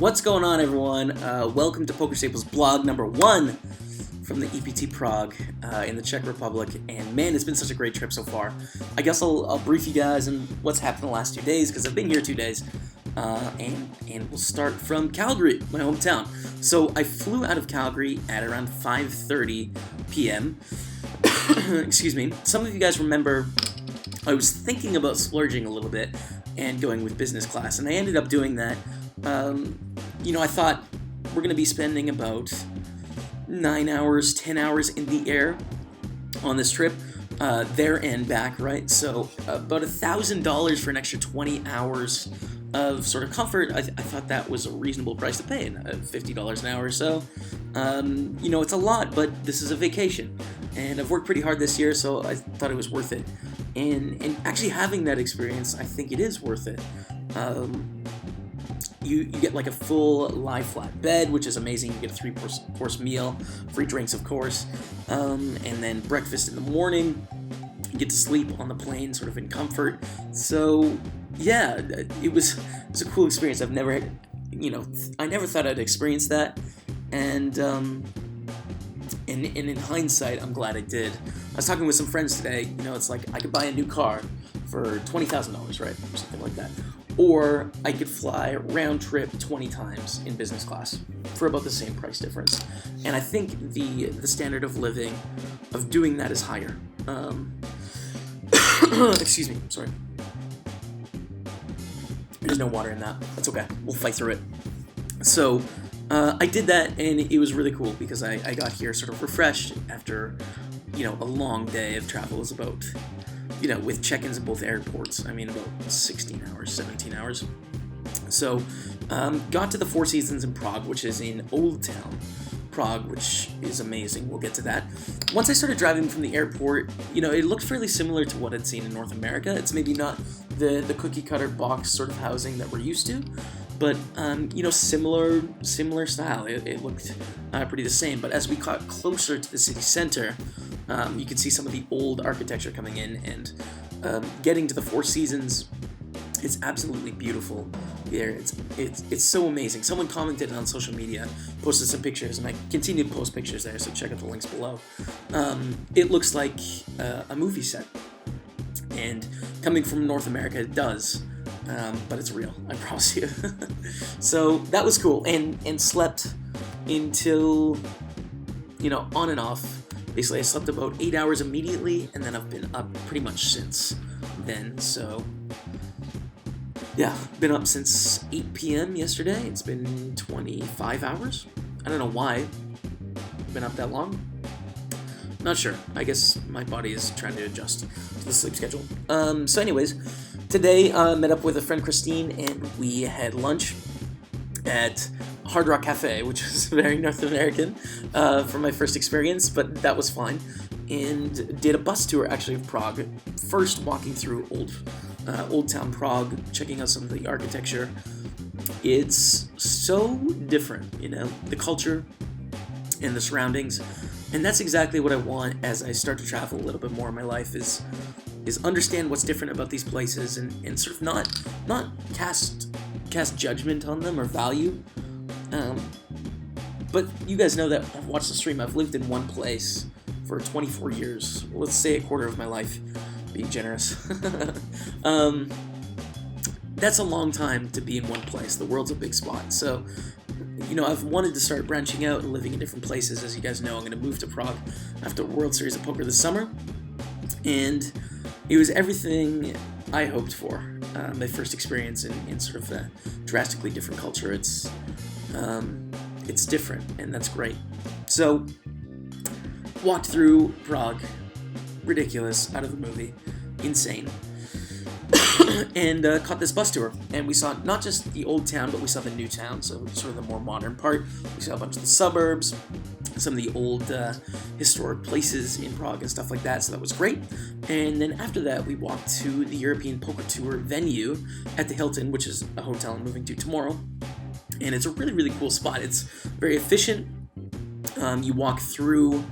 What's going on, everyone? Welcome to Poker Staples blog number 1 from the EPT Prague in the Czech Republic. And man, it's been such a great trip so far. I guess I'll brief you guys on what's happened the last 2 days because I've been here 2 days. And we'll start from Calgary, my hometown. So I flew out of Calgary at around 5:30 p.m. Excuse me. Some of you guys remember I was thinking about splurging a little bit and going with business class, and I ended up doing that. I thought we're going to be spending about 9 hours, 10 hours in the air on this trip, there and back, right? So about $1,000 for an extra 20 hours of sort of comfort. I thought that was a reasonable price to pay, $50 an hour or so. It's a lot, but this is a vacation, and I've worked pretty hard this year, so I thought it was worth it. And actually having that experience, I think it is worth it. You get like a full lie flat bed, which is amazing. You get a 3-course meal, free drinks, of course, and then breakfast in the morning. You get to sleep on the plane, sort of in comfort. So yeah, it was a cool experience. I've never had, I never thought I'd experience that, and in hindsight, I'm glad I did. I was talking with some friends today. It's like I could buy a new car for $20,000, right, or something like that. Or I could fly round trip 20 times in business class for about the same price difference. And I think the standard of living of doing that is higher. Excuse me, sorry. There's no water in that. That's okay. We'll fight through it. So I did that, and it was really cool because I got here sort of refreshed after, a long day of travel. It was about, with check-ins at both airports, about 16 hours, 17 hours. So, got to the Four Seasons in Prague, which is in Old Town Prague, which is amazing. We'll get to that. Once I started driving from the airport, it looked fairly similar to what I'd seen in North America. It's maybe not the cookie-cutter box sort of housing that we're used to, but, similar style. It looked pretty the same. But as we got closer to the city center, you could see some of the old architecture coming in, and getting to the Four Seasons, it's absolutely beautiful there. It's so amazing. Someone commented on social media, posted some pictures, and I continue to post pictures there, so check out the links below. It looks like a movie set, and coming from North America, it does. But it's real, I promise you. So that was cool, and slept until, on and off. Basically, I slept about 8 hours immediately, and then I've been up pretty much since then. So yeah, been up since 8 p.m. yesterday. It's been 25 hours. I don't know why I've been up that long. Not sure. I guess my body is trying to adjust to the sleep schedule. So anyways, today I met up with a friend, Christine, and we had lunch at Hard Rock Cafe, which is very North American for my first experience, but that was fine. And did a bus tour, actually, of Prague. First, walking through Old Town Prague, checking out some of the architecture. It's so different, the culture and the surroundings. And that's exactly what I want as I start to travel a little bit more in my life, is understand what's different about these places, and sort of not cast judgment on them or value. But you guys know that I've watched the stream. I've lived in one place for 24 years. Let's say a quarter of my life, being generous. That's a long time to be in one place. The world's a big spot. So, I've wanted to start branching out and living in different places. As you guys know, I'm going to move to Prague after World Series of Poker this summer. And it was everything I hoped for. My first experience in sort of a drastically different culture. It's different, and that's great. So, walked through Prague, ridiculous, out of the movie, insane, and caught this bus tour. And we saw not just the old town, but we saw the new town, so sort of the more modern part. We saw a bunch of the suburbs, some of the old historic places in Prague and stuff like that, so that was great. And then after that, we walked to the European Poker Tour venue at the Hilton, which is a hotel I'm moving to tomorrow. And it's a really, really cool spot. It's very efficient. You walk through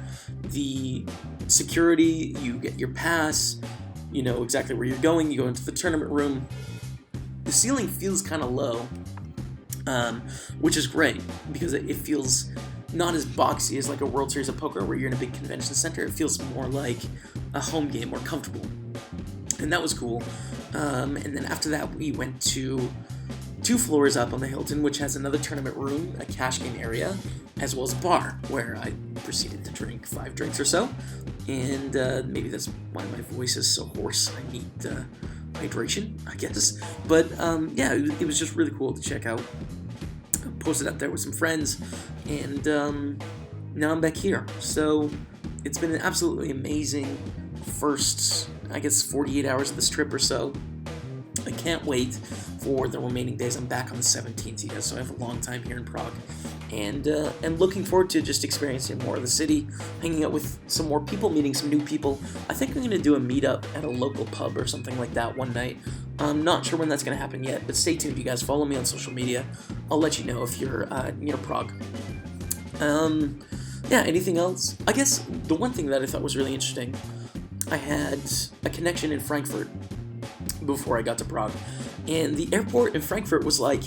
the security, you get your pass, you know exactly where you're going, you go into the tournament room. The ceiling feels kind of low, which is great because it feels not as boxy as like a World Series of Poker where you're in a big convention center. It feels more like a home game, more comfortable, and that was cool. And then after that, we went to 2 floors up on the Hilton, which has another tournament room, a cash game area, as well as a bar, where I proceeded to drink 5 drinks or so. And maybe that's why my voice is so hoarse. I need hydration, I guess. But yeah, it was just really cool to check out. I posted up there with some friends, and now I'm back here. So it's been an absolutely amazing first, I guess, 48 hours of this trip or so. I can't wait for the remaining days. I'm back on the 17th, you guys, so I have a long time here in Prague. And looking forward to just experiencing more of the city, hanging out with some more people, meeting some new people. I think I'm going to do a meetup at a local pub or something like that one night. I'm not sure when that's going to happen yet, but stay tuned, you guys. Follow me on social media. I'll let you know if you're near Prague. Yeah, anything else? I guess the one thing that I thought was really interesting, I had a connection in Frankfurt before I got to Prague, and the airport in Frankfurt was like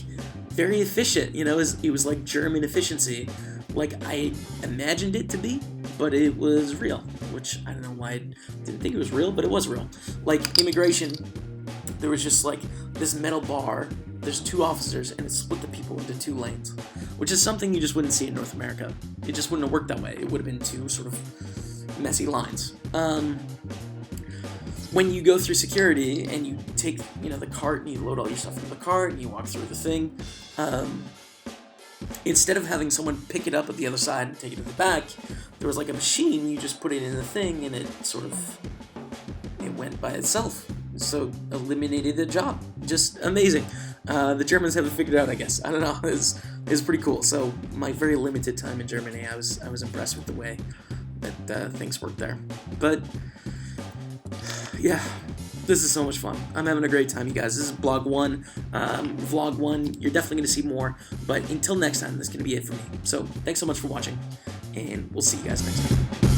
very efficient, you know, it was like German efficiency, like I imagined it to be, but it was real, which I don't know why I didn't think it was real, but it was real. Like immigration, there was just like this metal bar, there's 2 officers, and it split the people into 2 lanes, which is something you just wouldn't see in North America. It just wouldn't have worked that way. It would have been 2 sort of messy lines. When you go through security and you take, you know, the cart and you load all your stuff into the cart and you walk through the thing, instead of having someone pick it up at the other side and take it to the back, there was like a machine. You just put it in the thing and it went by itself. So eliminated the job. Just amazing. The Germans haven't figured it out, I guess. I don't know. It's pretty cool. So my very limited time in Germany, I was impressed with the way that things worked there. But yeah, this is so much fun. I'm having a great time, you guys. This is vlog 1. You're definitely going to see more. But until next time, this is going to be it for me. So thanks so much for watching, and we'll see you guys next time.